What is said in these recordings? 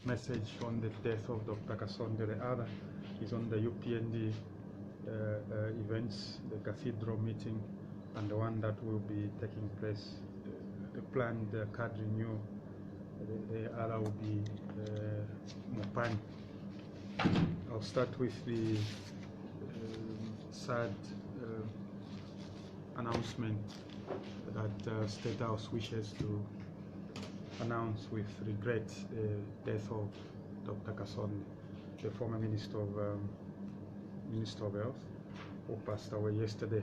message on the death of Dr. Kasonde. The other is on the UPND events, the cathedral meeting, and the one that will be taking place, the planned card renewal. The other will be Mopani. I'll start with the sad announcement that State House wishes to announce with regret the death of Dr. Kasonde, the former Minister of Health, who passed away yesterday.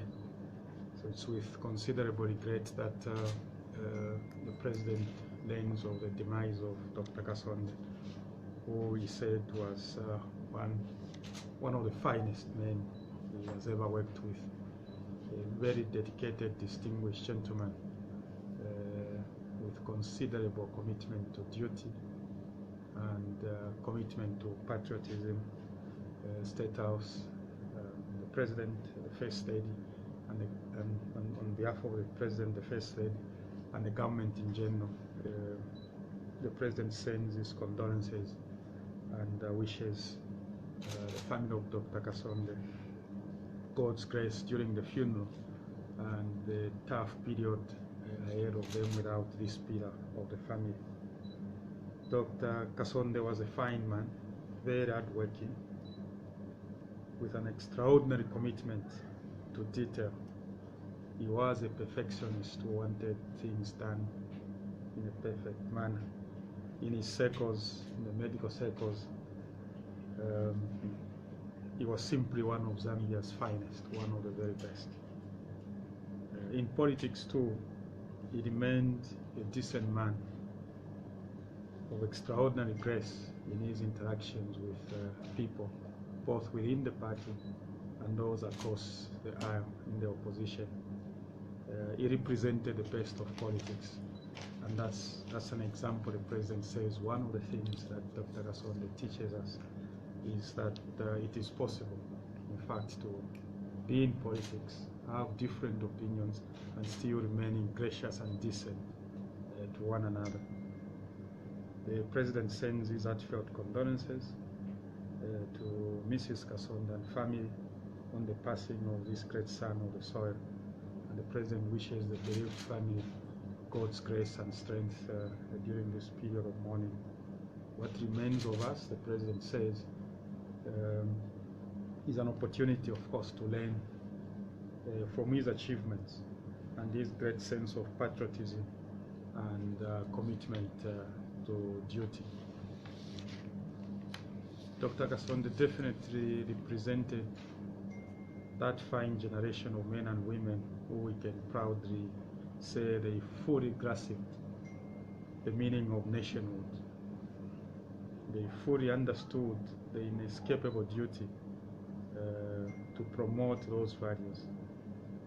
So it's with considerable regret that the President learns of the demise of Dr. Kasonde, who he said was one of the finest men he has ever worked with. A very dedicated, distinguished gentleman with considerable commitment to duty and commitment to patriotism. State House, the President, the First Lady, and on behalf of the President, the First Lady, and the government in general, the President sends his condolences and wishes the family of Dr. Kasonde God's grace during the funeral and the tough period ahead of them without this pillar of the family. Dr. Kasonde was a fine man, very hardworking, with an extraordinary commitment to detail. He was a perfectionist who wanted things done in a perfect manner. In his circles, in the medical circles, he was simply one of Zambia's finest, one of the very best. In politics too, he remained a decent man of extraordinary grace in his interactions with people, both within the party and those across the aisle in the opposition. He represented the best of politics, and that's an example. The President says one of the things that Dr. Kasonde teaches us is that it is possible, in fact, to be in politics, have different opinions, and still remaining gracious and decent to one another. The President sends his heartfelt condolences to Mrs. Kasonde and family on the passing of this great son of the soil, and the President wishes the bereaved family God's grace and strength during this period of mourning. What remains of us, the President says, is an opportunity, of course, to learn from his achievements and his great sense of patriotism and commitment to duty. Dr. Kasonde definitely represented that fine generation of men and women who we can proudly say they fully grasped the meaning of nationhood. They fully understood the inescapable duty to promote those values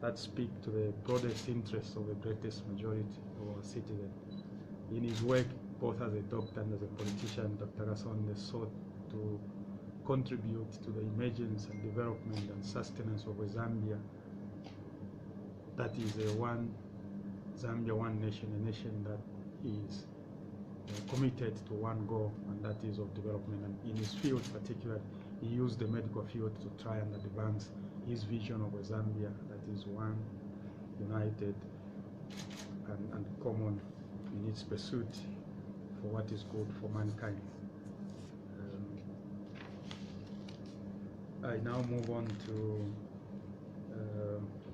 that speak to the broadest interests of the greatest majority of our citizens. In his work, both as a doctor and as a politician, Dr. Kasonde sought to contribute to the emergence and development and sustenance of a Zambia that is a one Zambia, one nation, a nation that is committed to one goal, and that is of development. And in his field particularly, he used the medical field to try and advance his vision of a Zambia that is one, united, and common in its pursuit for what is good for mankind. I now move on to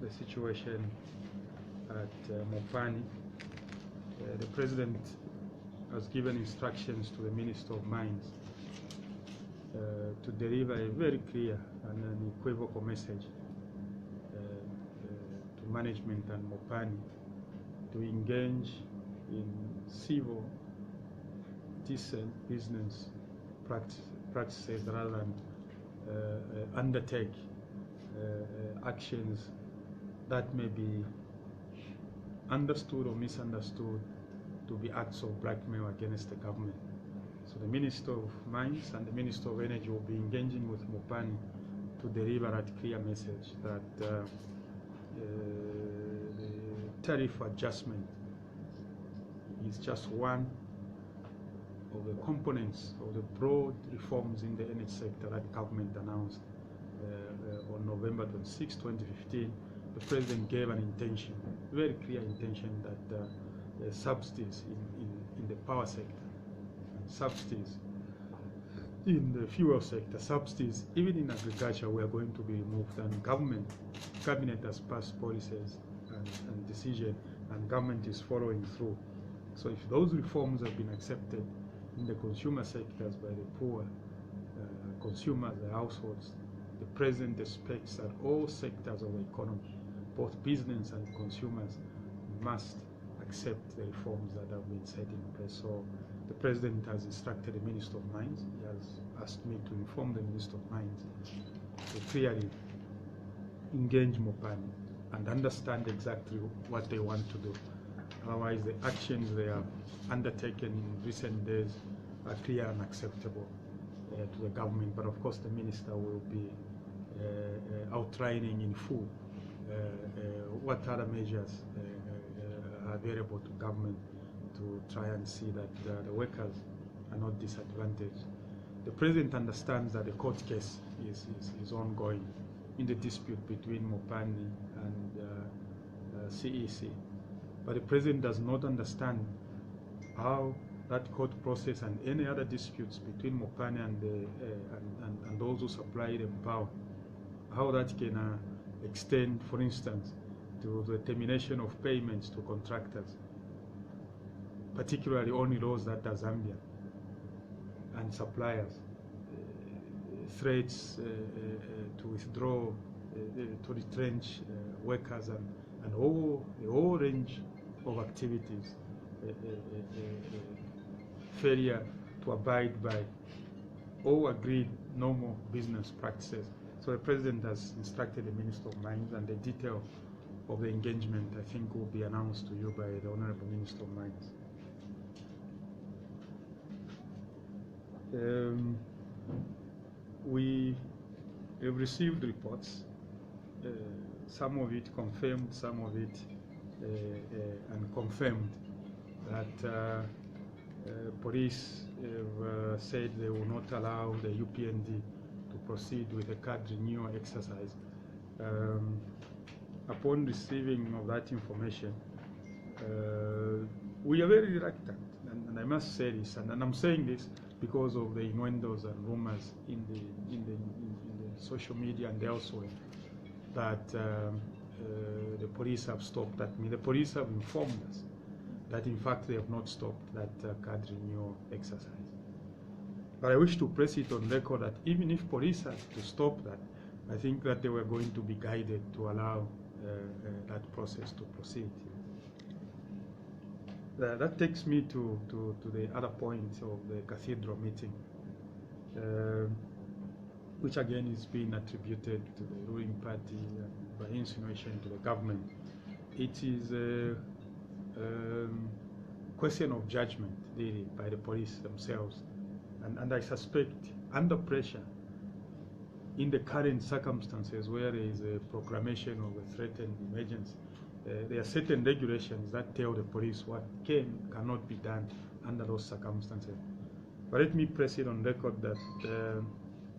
the situation at Mopani. The President has given instructions to the Minister of Mines to deliver a very clear and unequivocal message to management and Mopani to engage in civil, decent business practices rather than undertake actions that may be understood or misunderstood to be acts of blackmail against the government. So the Minister of Mines and the Minister of Energy will be engaging with Mopani to deliver that clear message that the tariff adjustment is just one the components of the broad reforms in the energy sector that government announced on November 26, 2015, the President gave an intention, very clear intention, that subsidies in the power sector, and subsidies in the fuel sector, subsidies even in agriculture were going to be removed, and cabinet has passed policies and decision, and government is following through. So if those reforms have been accepted in the consumer sectors by the poor consumers, the households, the President expects that all sectors of the economy, both business and consumers, must accept the reforms that have been set in place. So the President has instructed the Minister of Mines. He has asked me to inform the Minister of Mines to clearly engage Mopani and understand exactly what they want to do. Otherwise, the actions they have undertaken in recent days are clear and acceptable to the government. But of course, the Minister will be outlining in full what other measures are available to government to try and see that the workers are not disadvantaged. The President understands that the court case is ongoing in the dispute between Mopani and CEC. But the President does not understand how that court process and any other disputes between Mopani and those who supply them power, how that can extend, for instance, to the termination of payments to contractors, particularly only those that are Zambia, and suppliers, threats to withdraw, to retrench workers, and the whole range of activities, failure to abide by all agreed normal business practices. So the President has instructed the Minister of Mines, and the detail of the engagement, I think, will be announced to you by the Honorable Minister of Mines. We have received reports, some of it confirmed, some of it unconfirmed, that police have said they will not allow the UPND to proceed with the card renewal exercise. Upon receiving of that information, we are very reluctant, and I must say this, and I'm saying this because of the innuendos and rumors in the social media and elsewhere that the police have stopped that. The police have informed us that in fact they have not stopped that card renewal exercise. But I wish to press it on record that even if police had to stop that, I think that they were going to be guided to allow that process to proceed. That takes me to the other point of the cathedral meeting, which again is being attributed to the ruling party and by insinuation to the government. It is a question of judgment, really, by the police themselves. And I suspect under pressure, in the current circumstances where there is a proclamation of a threatened emergency, there are certain regulations that tell the police what cannot be done under those circumstances. But let me press it on record that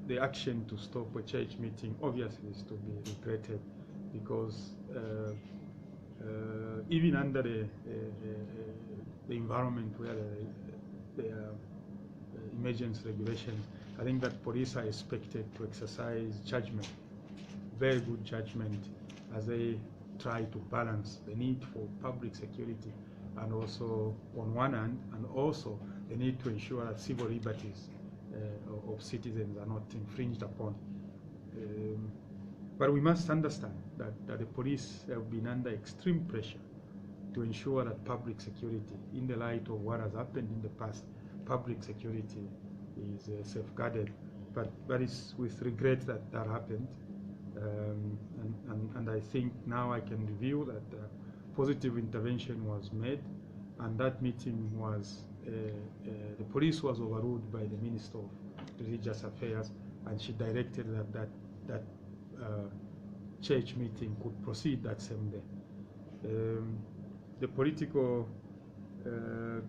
the action to stop a church meeting obviously is to be regretted, because even under the environment where there are emergency regulations, I think that police are expected to exercise judgment, very good judgment, as they try to balance the need for public security and also on one hand, and also the need to ensure that civil liberties of citizens are not infringed upon. But we must understand that the police have been under extreme pressure to ensure that public security, in the light of what has happened in the past, public security is safeguarded. But it's with regret that that happened. And I think now I can reveal that positive intervention was made, and that meeting was, the police was overruled by the Minister of Religious Affairs, and she directed that church meeting could proceed that same day. The political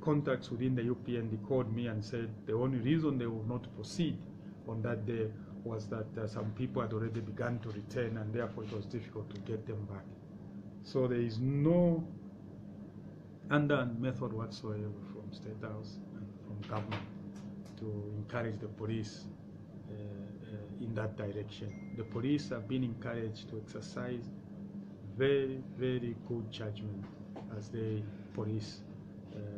contacts within the UPND called me and said the only reason they would not proceed on that day was that some people had already begun to return, and therefore it was difficult to get them back. So there is no underhand method whatsoever from State House and from government to encourage the police in that direction. The police have been encouraged to exercise very, very good judgment as they police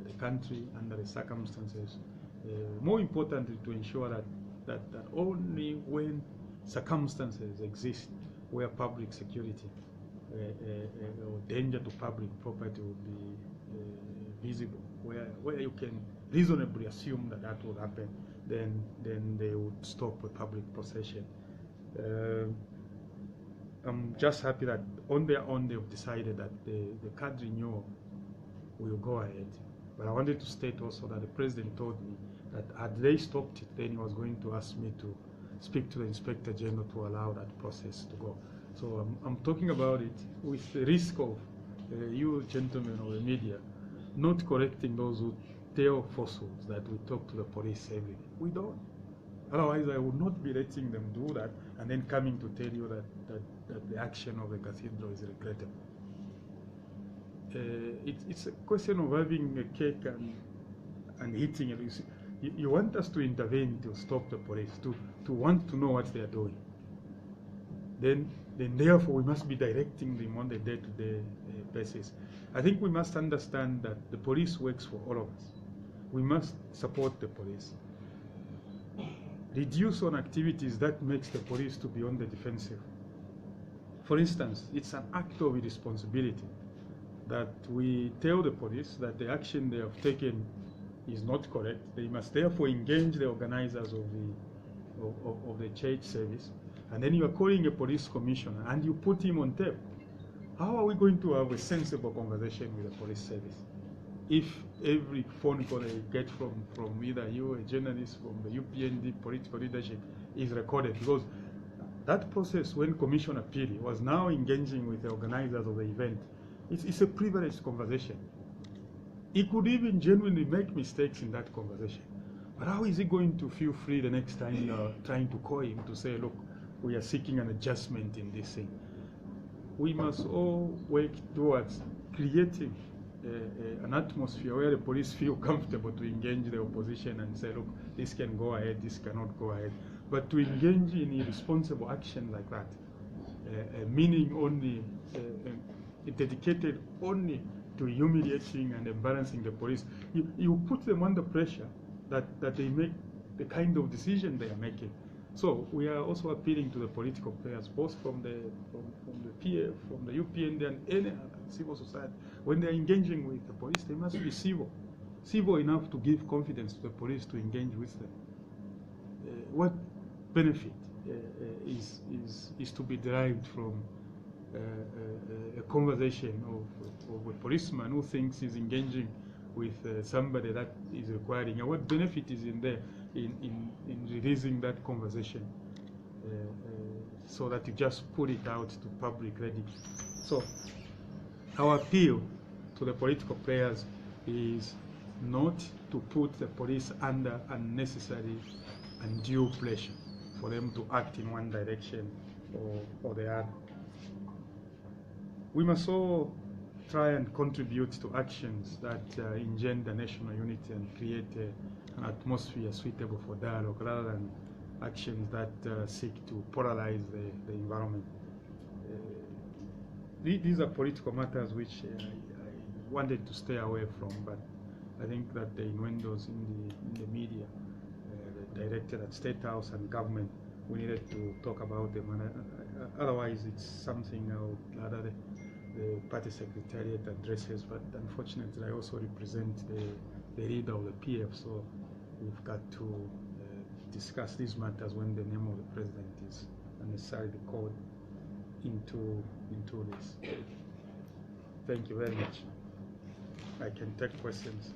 the country under the circumstances. More importantly, to ensure that only when circumstances exist where public security or danger to public property will be visible, where you can reasonably assume that will happen, then they would stop a public procession. I'm just happy that on their own they've decided that the card renewal will go ahead. But I wanted to state also that the president told me that had they stopped it, then he was going to ask me to speak to the Inspector General to allow that process to go. So I'm talking about it with the risk of you gentlemen of the media not correcting those who tell falsehoods that we talk to the police every day. We don't. Otherwise, I would not be letting them do that and then coming to tell you that the action of the cathedral is regrettable. It's a question of having a cake and eating it. You want us to intervene to stop the police, to want to know what they are doing. Then therefore we must be directing them on a day-to-day basis. I think we must understand that the police works for all of us. We must support the police. Reduce on activities that makes the police to be on the defensive. For instance, it's an act of irresponsibility that we tell the police that the action they have taken is not correct. They must therefore engage the organizers of the church service, and then you are calling a police commissioner and you put him on tape. How are we going to have a sensible conversation with the police service if every phone call they get from either you, a journalist, from the UPND political leadership is recorded? Because that process, when Commissioner Pili was now engaging with the organizers of the event, it's a privileged conversation. He could even genuinely make mistakes in that conversation. But how is he going to feel free the next time you are trying to call him to say, look, we are seeking an adjustment in this thing? We must all work towards creating an atmosphere where the police feel comfortable to engage the opposition and say, look, this can go ahead, this cannot go ahead. But to engage in irresponsible action like that, meaning only dedicated only to humiliating and embarrassing the police, you put them under pressure that they make the kind of decision they are making. So we are also appealing to the political players, both from the PF, from the UPND, and any other civil society. When they are engaging with the police, they must be civil enough to give confidence to the police to engage with them. What benefit is to be derived from a conversation of a policeman who thinks he's engaging with somebody that is requiring? And what benefit is in there in releasing that conversation so that you just put it out to public ready? So our appeal to the political players is not to put the police under unnecessary undue pressure for them to act in one direction or the other. We must all try and contribute to actions that engender national unity and create an atmosphere suitable for dialogue, rather than actions that seek to polarize the environment. These are political matters which I wanted to stay away from, but I think that the innuendos in the media directed at State House and government, we needed to talk about them. And otherwise, it's something I would rather the party secretariat addresses, but unfortunately I also represent the leader of the PF, so we've got to discuss these matters when the name of the president is unnecessarily called into this. Thank you very much. I can take questions.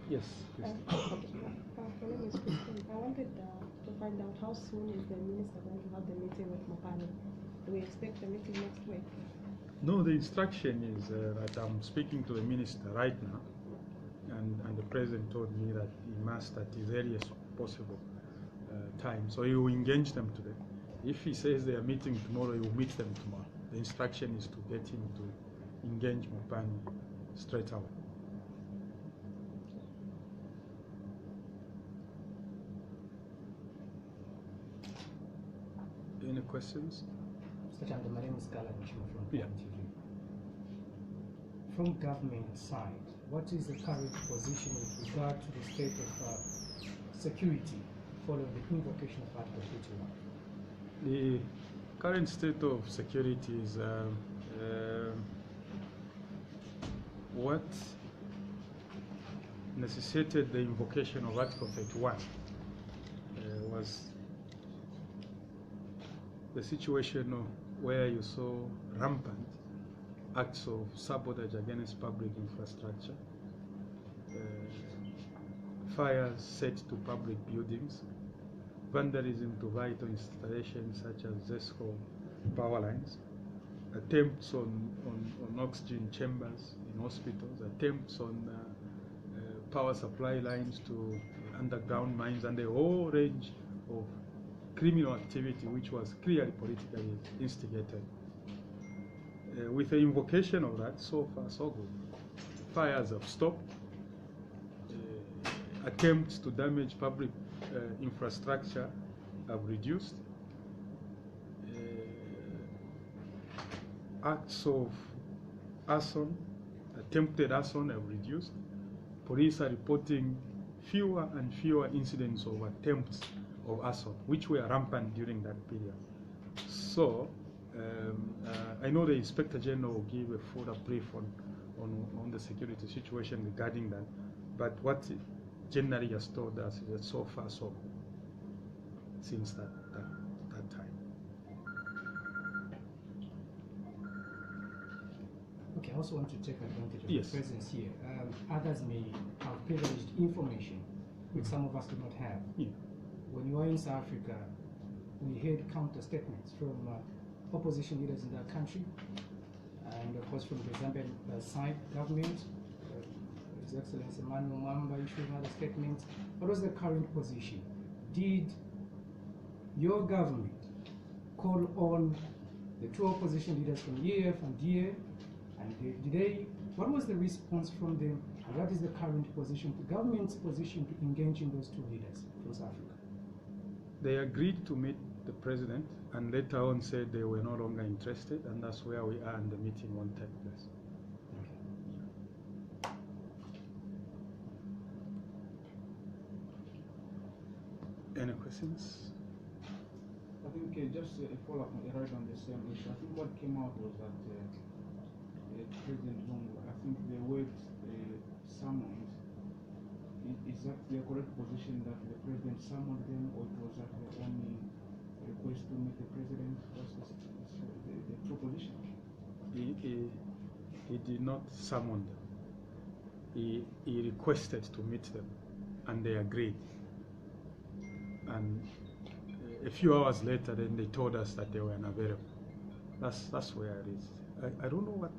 Yes, please. My name is Christine. I wanted to find out how soon is the minister going to have the meeting with Mopani? Do we expect the meeting next week? No, the instruction is that I'm speaking to the minister right now and the president told me that he must at his earliest possible time. So he will engage them today. If he says they are meeting tomorrow, he will meet them tomorrow. The instruction is to get him to engage Mopani straight away. Any questions? Mr. Chanda, my name is Kala Nishima from Yeah. TV. From government side, what is the current position with regard to the state of security following the invocation of Article 51? The current state of security is what necessitated the invocation of Article 31 was the situation where you saw rampant acts of sabotage against public infrastructure, fires set to public buildings, vandalism to vital installations such as ZESCO power lines, attempts on oxygen chambers in hospitals, attempts on power supply lines to underground mines, and a whole range of criminal activity which was clearly politically instigated. With the invocation of that, so far so good. Fires have stopped. Attempts to damage public infrastructure have reduced. Acts of arson, attempted arson have reduced. Police are reporting fewer and fewer incidents of attempts of arson, which were rampant during that period. So, I know the Inspector General will give a further brief on the security situation regarding that, but what it generally has told us is that so far so good since that time. Okay, I also want to take advantage of Yes. the presence here. Others may have privileged information which some of us do not have. Yeah. When you are in South Africa, we heard counter statements from opposition leaders in that country, and of course from the Zambian side government. His Excellency Emmanuel Mwamba issued another statement. What was the current position? Did your government call on the two opposition leaders from EF and DA, and did they? What was the response from them, and what is the current position, the government's position to engage in those two leaders from South Africa? They agreed to meet the president and later on said they were no longer interested, and that's where we are, and the meeting won't take place. Any questions? I think just a follow-up right on the same issue. I think what came out was that President Lungu, I think the word summoned, is that the correct position that the president summoned them, or it was that the only request to meet the president? What's the true position? He did not summon them. He requested to meet them, and they agreed. And a few hours later, then they told us that they were unavailable. That's where it is. I don't know what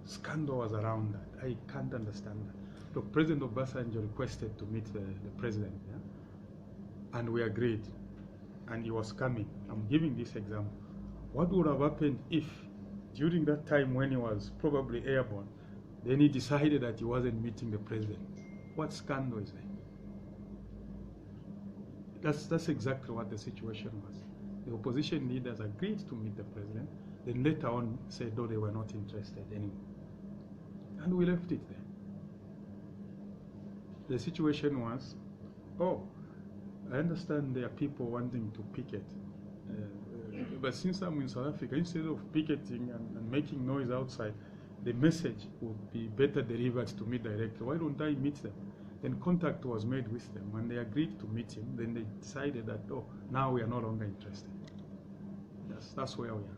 scandal was around that. I can't understand that. Look, President Obasanjo requested to meet the president, yeah? And we agreed, and he was coming. I'm giving this example. What would have happened if, during that time when he was probably airborne, then he decided that he wasn't meeting the president? What scandal is there? That's exactly what the situation was. The opposition leaders agreed to meet the president, then later on said, no, they were not interested anymore. And we left it there. The situation was, I understand there are people wanting to picket, but since I'm in South Africa, instead of picketing and making noise outside, the message would be better delivered to me directly. Why don't I meet them? Then contact was made with them. When they agreed to meet him, then they decided that, now we are no longer interested. That's where we are.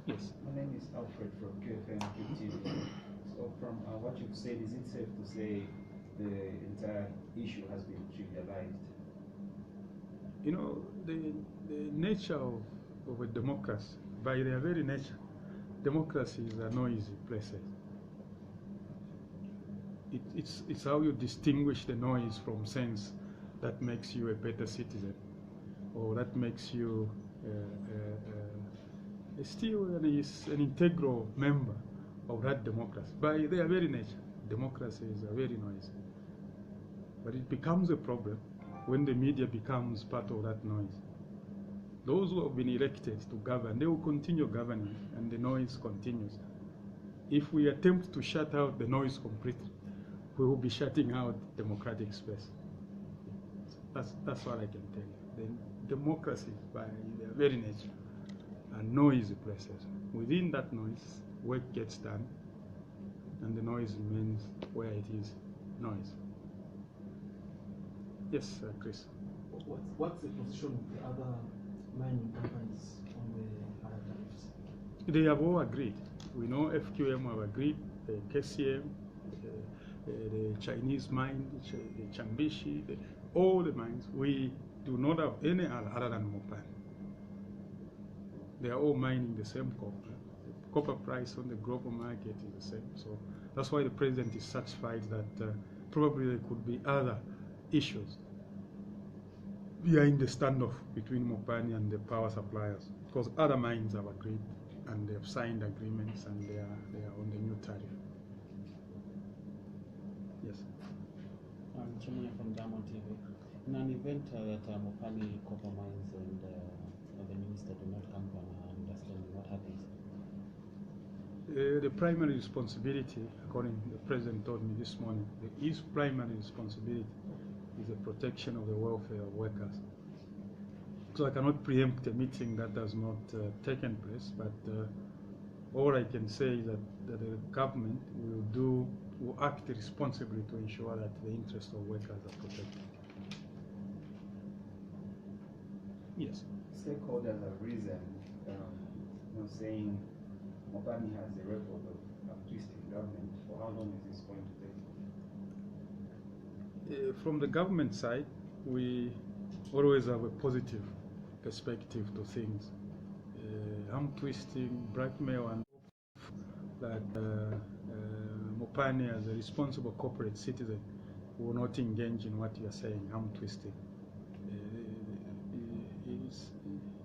Yes. My name is Alfred from QFM TV. So from what you've said, is it safe to say the entire issue has been trivialized? You know, the nature of a democracy, by their very nature, democracies are noisy places. it's how you distinguish the noise from sense that makes you a better citizen, or that makes you still an integral member of that democracy. By their very nature, democracies are very noisy. But it becomes a problem when the media becomes part of that noise. Those who have been elected to govern, they will continue governing, and the noise continues. If we attempt to shut out the noise completely, we will be shutting out democratic space. That's what I can tell you. The democracy, by their very nature, are noisy places. Within that noise, work gets done, and the noise remains where it is, noise. Yes, Chris. What's the position of the other mining companies on the higher tariffs? They have all agreed. We know FQM have agreed, KCM, the Chinese mine, the Chambishi, all the mines. We do not have any other than Mopani. They are all mining the same copper. The copper price on the global market is the same. So that's why the president is satisfied that probably there could be other issues behind the standoff between Mopani and the power suppliers, because other mines have agreed and they have signed agreements and they are on the new tariff. Yes. I'm Chimaya from Diamond TV. In an event that Mopani copper mines and the minister do not come to an understanding, what happens? The primary responsibility, according to the president told me this morning, his primary responsibility is the protection of the welfare of workers. So I cannot preempt a meeting that has not taken place, but all I can say is that the government will act responsibly to ensure that the interests of workers are protected. Yes. Stakeholders have risen, saying Mopani has a record of twisting government. For how long is this going to take? From the government side, we always have a positive perspective to things. Arm twisting, blackmail, and that Mopani, as a responsible corporate citizen, will not engage in what you are saying, arm twisting.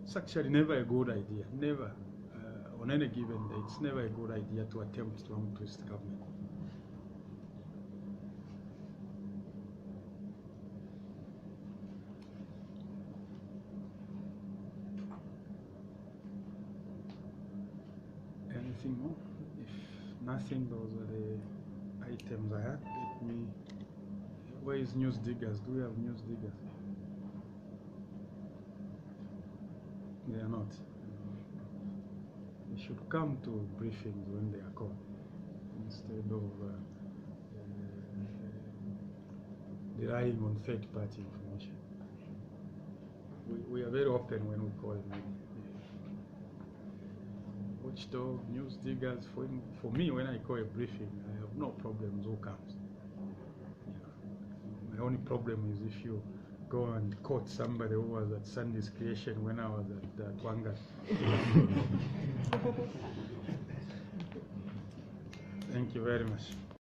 It's actually never a good idea. Never, on any given day, it's never a good idea to attempt to arm twist government. Anything more? If nothing, those are the items I had. Let me. Where is news diggers? Do we have news diggers? They are not. They should come to briefings when they are called, instead of relying on third-party information. We are very open when we call them. Watchdog, news diggers. For me, when I call a briefing, I have no problems who comes. Yeah. My only problem is if you go and quote somebody who was at Sandy's creation when I was at Twanga. Thank you very much.